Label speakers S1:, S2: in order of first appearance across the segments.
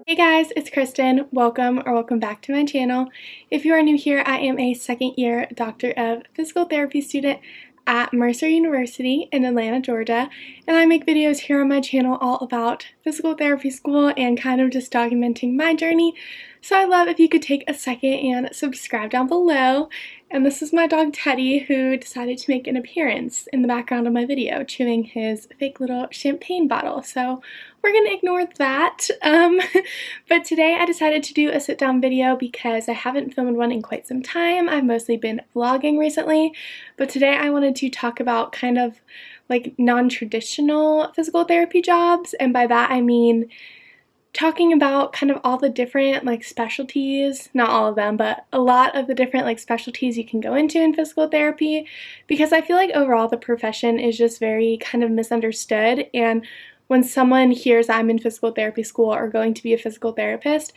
S1: Hey guys, it's Kristen. Welcome back to my channel. If you are new here, I am a second year Doctorate of Physical Therapy student at Mercer University in Atlanta, Georgia, and I make videos here on my channel all about physical therapy school and kind of just documenting my journey. So I'd love if you could take a second and subscribe down below. And this is my dog Teddy, who decided to make an appearance in the background of my video, chewing his fake little champagne bottle. So we're gonna ignore that. But today I decided to do a sit-down video because I haven't filmed one in quite some time. I've mostly been vlogging recently, but today I wanted to talk about kind of like non-traditional physical therapy jobs, and by that I mean talking about kind of all the different like specialties, not all of them, but a lot of the different like specialties you can go into in physical therapy, because I feel like overall the profession is just very kind of misunderstood. And when someone hears I'm in physical therapy school or going to be a physical therapist,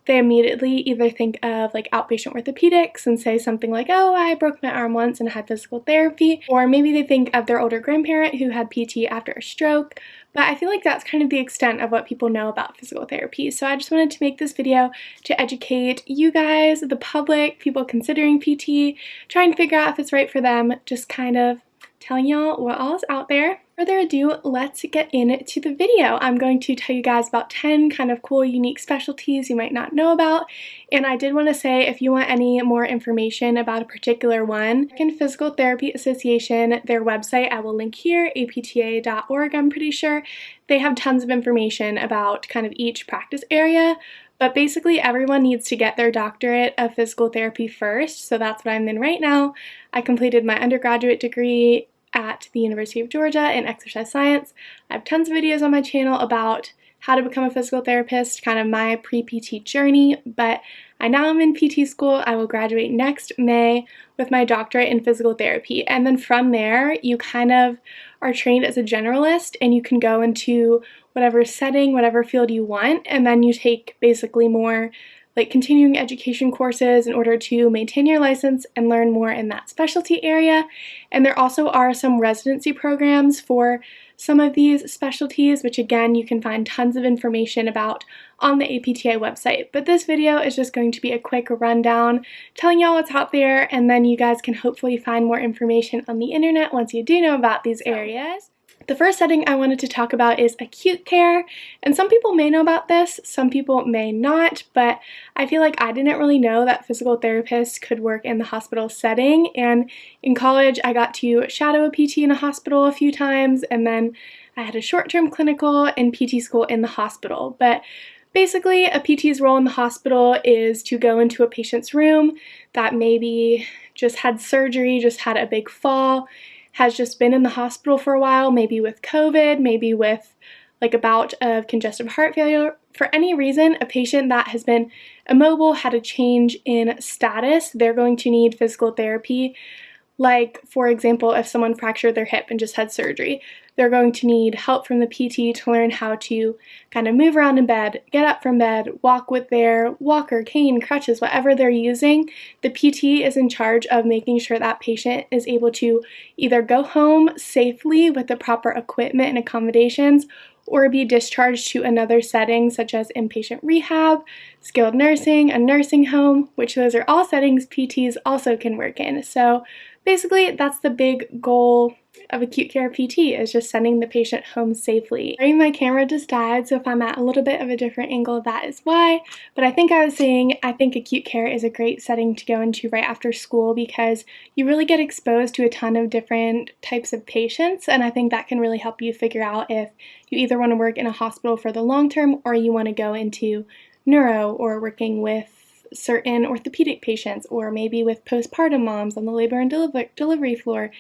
S1: they immediately either think of like outpatient orthopedics and say something like, oh, I broke my arm once and had physical therapy, or maybe they think of their older grandparent who had PT after a stroke. But I feel like that's kind of the extent of what people know about physical therapy. So I just wanted to make this video to educate you guys, the public, people considering PT, try and figure out if it's right for them, just kind of telling y'all what all is out there. Further ado, let's get into the video. I'm going to tell you guys about 10 kind of cool, unique specialties you might not know about. And I did want to say, if you want any more information about a particular one, American Physical Therapy Association, their website, I will link here, apta.org, I'm pretty sure. They have tons of information about kind of each practice area. But basically everyone needs to get their doctorate of physical therapy first, so that's what I'm in right now. I completed my undergraduate degree at the University of Georgia in exercise science. I have tons of videos on my channel about how to become a physical therapist, kind of my pre-PT journey, but I now am in PT school. I will graduate next May with my doctorate in physical therapy, and then from there you kind of are trained as a generalist and you can go into whatever setting, whatever field you want, and then you take basically more like continuing education courses in order to maintain your license and learn more in that specialty area. And there also are some residency programs for some of these specialties, which again you can find tons of information about on the APTA website. But this video is just going to be a quick rundown telling y'all what's out there, and then you guys can hopefully find more information on the internet once you do know about these areas. The first setting I wanted to talk about is acute care, and some people may know about this, some people may not, but I feel like I didn't really know that physical therapists could work in the hospital setting, and in college I got to shadow a PT in a hospital a few times, and then I had a short-term clinical in PT school in the hospital. But basically, a PT's role in the hospital is to go into a patient's room that maybe just had surgery, just had a big fall, has just been in the hospital for a while, maybe with COVID, maybe with like a bout of congestive heart failure. For any reason, a patient that has been immobile, had a change in status, they're going to need physical therapy. Like, for example, if someone fractured their hip and just had surgery, they're going to need help from the PT to learn how to kind of move around in bed, get up from bed, walk with their walker, cane, crutches, whatever they're using. The PT is in charge of making sure that patient is able to either go home safely with the proper equipment and accommodations, or be discharged to another setting such as inpatient rehab, skilled nursing, a nursing home, which those are all settings PTs also can work in. So basically, that's the big goal of acute care PT, is just sending the patient home safely. Sorry, my camera just died, so if I'm at a little bit of a different angle, that is why. But I think I was saying, I think acute care is a great setting to go into right after school because you really get exposed to a ton of different types of patients, and I think that can really help you figure out if you either want to work in a hospital for the long term or you want to go into neuro or working with certain orthopedic patients, or maybe with postpartum moms on the labor and delivery floor.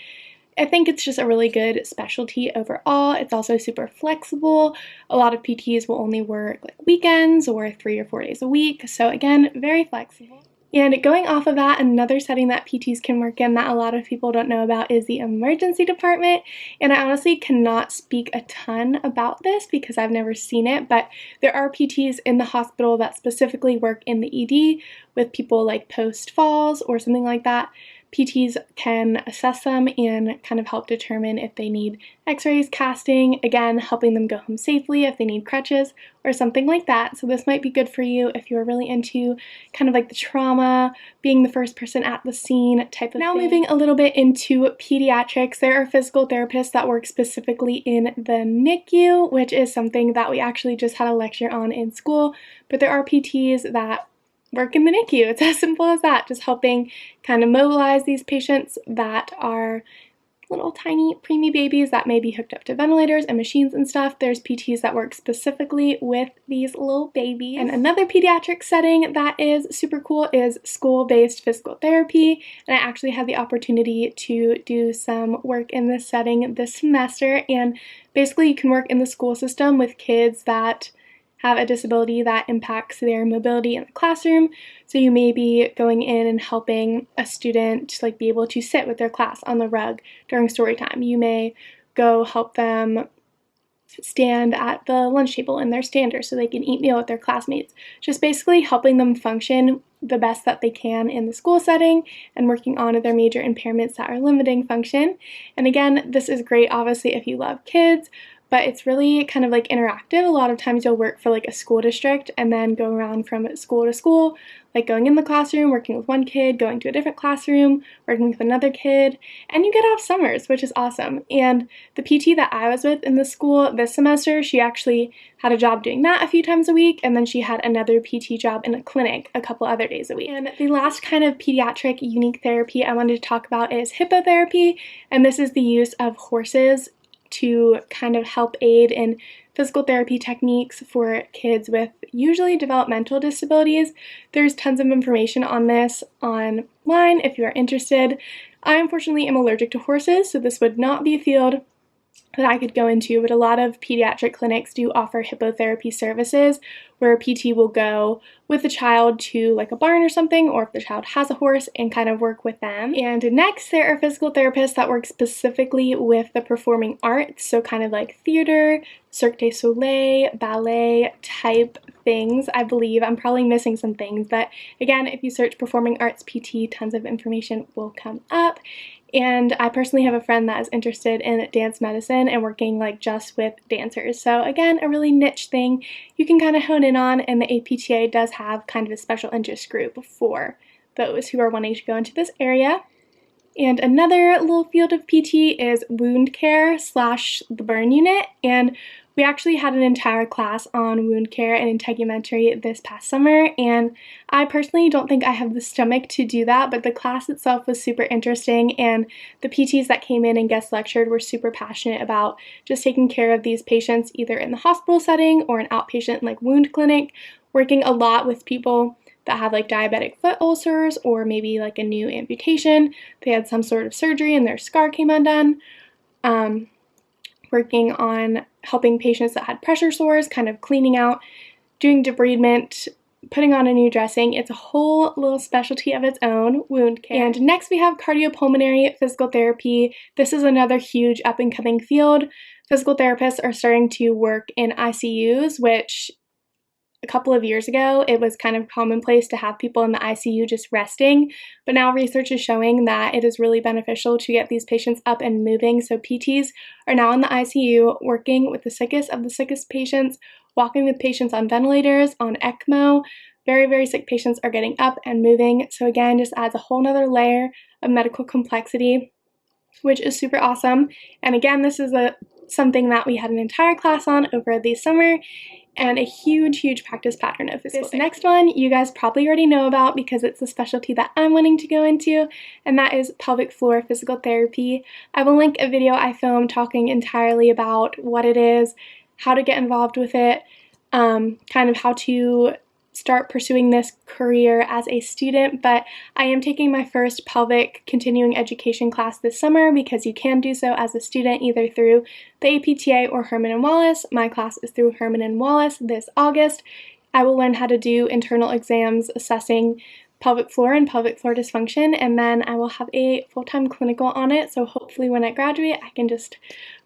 S1: I think it's just a really good specialty overall. It's also super flexible. A lot of PTs will only work like weekends or 3 or 4 days a week. So again, very flexible. And going off of that, another setting that PTs can work in that a lot of people don't know about is the emergency department. And I honestly cannot speak a ton about this because I've never seen it, but there are PTs in the hospital that specifically work in the ED with people like post-falls or something like that. PTs can assess them and kind of help determine if they need x-rays, casting, again, helping them go home safely if they need crutches or something like that. So this might be good for you if you're really into kind of like the trauma, being the first person at the scene type of thing. Now moving a little bit into pediatrics, there are physical therapists that work specifically in the NICU, which is something that we actually just had a lecture on in school, but there are PTs that work in the NICU. It's as simple as that, just helping kind of mobilize these patients that are little tiny preemie babies that may be hooked up to ventilators and machines and stuff. There's PTs that work specifically with these little babies. And another pediatric setting that is super cool is school-based physical therapy. And I actually had the opportunity to do some work in this setting this semester. And basically you can work in the school system with kids that have a disability that impacts their mobility in the classroom. So you may be going in and helping a student like be able to sit with their class on the rug during story time. You may go help them stand at the lunch table in their stander so they can eat meal with their classmates. Just basically helping them function the best that they can in the school setting and working on their major impairments that are limiting function. And again, this is great obviously if you love kids, but it's really kind of like interactive. A lot of times you'll work for like a school district and then go around from school to school, like going in the classroom, working with one kid, going to a different classroom, working with another kid, and you get off summers, which is awesome. And the PT that I was with in the school this semester, she actually had a job doing that a few times a week, and then she had another PT job in a clinic a couple other days a week. And the last kind of pediatric unique therapy I wanted to talk about is hippotherapy, and this is the use of horses to kind of help aid in physical therapy techniques for kids with usually developmental disabilities. There's tons of information on this online if you are interested. I unfortunately am allergic to horses, so this would not be a field that I could go into, but a lot of pediatric clinics do offer hippotherapy services where a PT will go with the child to like a barn or something, or if the child has a horse, and kind of work with them. And next, there are physical therapists that work specifically with the performing arts, so kind of like theater, Cirque du Soleil, ballet type things. I believe I'm probably missing some things, but again, if you search performing arts PT, tons of information will come up. And I personally have a friend that is interested in dance medicine and working like just with dancers. So again, a really niche thing you can kind of hone in on, and the APTA does have kind of a special interest group for those who are wanting to go into this area. And another little field of PT is wound care / the burn unit, and we actually had an entire class on wound care and integumentary this past summer, and I personally don't think I have the stomach to do that, but the class itself was super interesting, and the PTs that came in and guest lectured were super passionate about just taking care of these patients either in the hospital setting or an outpatient like wound clinic, working a lot with people that have like diabetic foot ulcers or maybe like a new amputation. They had some sort of surgery and their scar came undone. Working on helping patients that had pressure sores, kind of cleaning out, doing debridement, putting on a new dressing. It's a whole little specialty of its own, wound care. And next we have cardiopulmonary physical therapy. This is another huge up and coming field. Physical therapists are starting to work in ICUs, which a couple of years ago, it was kind of commonplace to have people in the ICU just resting, but now research is showing that it is really beneficial to get these patients up and moving. So PTs are now in the ICU working with the sickest of the sickest patients, walking with patients on ventilators, on ECMO. Very, very sick patients are getting up and moving. So again, just adds a whole nother layer of medical complexity, which is super awesome. And again, this is something that we had an entire class on over the summer, and a huge practice pattern of physical therapy. This next one you guys probably already know about because it's the specialty that I'm wanting to go into, and that is pelvic floor physical therapy. I will link a video I filmed talking entirely about what it is, how to get involved with it, kind of how to start pursuing this career as a student, but I am taking my first pelvic continuing education class this summer because you can do so as a student either through the APTA or Herman & Wallace. My class is through Herman & Wallace this August. I will learn how to do internal exams assessing pelvic floor and pelvic floor dysfunction, and then I will have a full-time clinical on it, so hopefully when I graduate I can just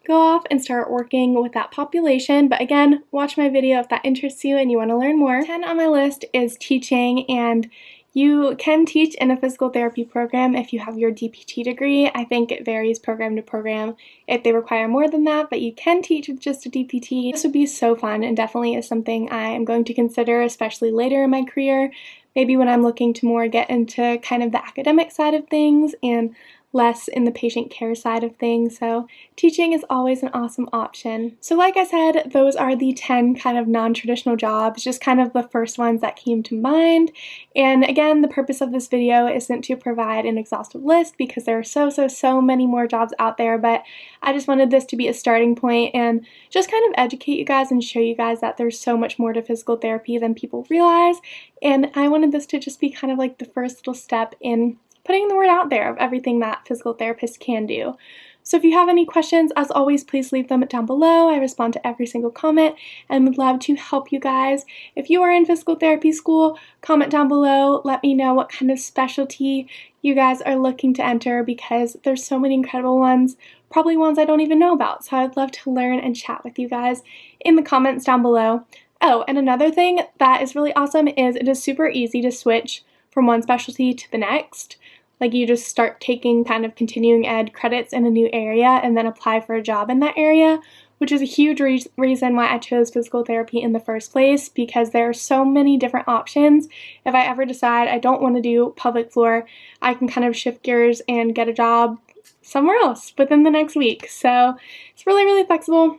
S1: go off and start working with that population. But again, watch my video if that interests you and you want to learn more. 10 on my list is teaching, and You can teach in a physical therapy program if you have your DPT degree. I think it varies program to program if they require more than that, but you can teach with just a DPT. This would be so fun and definitely is something I am going to consider, especially later in my career. Maybe when I'm looking to more get into kind of the academic side of things and less in the patient care side of things, so teaching is always an awesome option. So like I said, those are the 10 kind of non-traditional jobs, just kind of the first ones that came to mind. And again, the purpose of this video isn't to provide an exhaustive list because there are so many more jobs out there, but I just wanted this to be a starting point and just kind of educate you guys and show you guys that there's so much more to physical therapy than people realize. And I wanted this to just be kind of like the first little step in putting the word out there of everything that physical therapists can do. So if you have any questions, as always, please leave them down below. I respond to every single comment and would love to help you guys. If you are in physical therapy school, comment down below. Let me know what kind of specialty you guys are looking to enter because there's so many incredible ones, probably ones I don't even know about. So I'd love to learn and chat with you guys in the comments down below. Oh, and another thing that is really awesome is it is super easy to switch from one specialty to the next. Like you just start taking kind of continuing ed credits in a new area and then apply for a job in that area, which is a huge reason why I chose physical therapy in the first place because there are so many different options. If I ever decide I don't want to do pelvic floor, I can kind of shift gears and get a job somewhere else within the next week. So it's really flexible.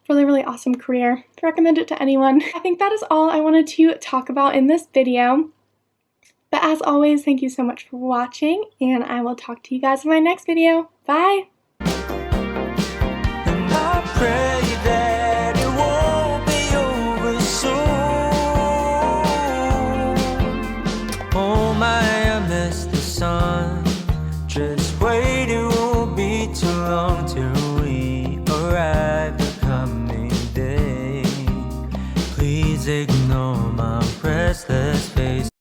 S1: Really awesome career. I recommend it to anyone. I think that is all I wanted to talk about in this video. But as always, thank you so much for watching, and I will talk to you guys in my next video. Bye!
S2: And I pray that it won't be over soon. Oh my, I miss the sun. Just wait, it won't be too long till we arrive the coming day. Please ignore my restless face.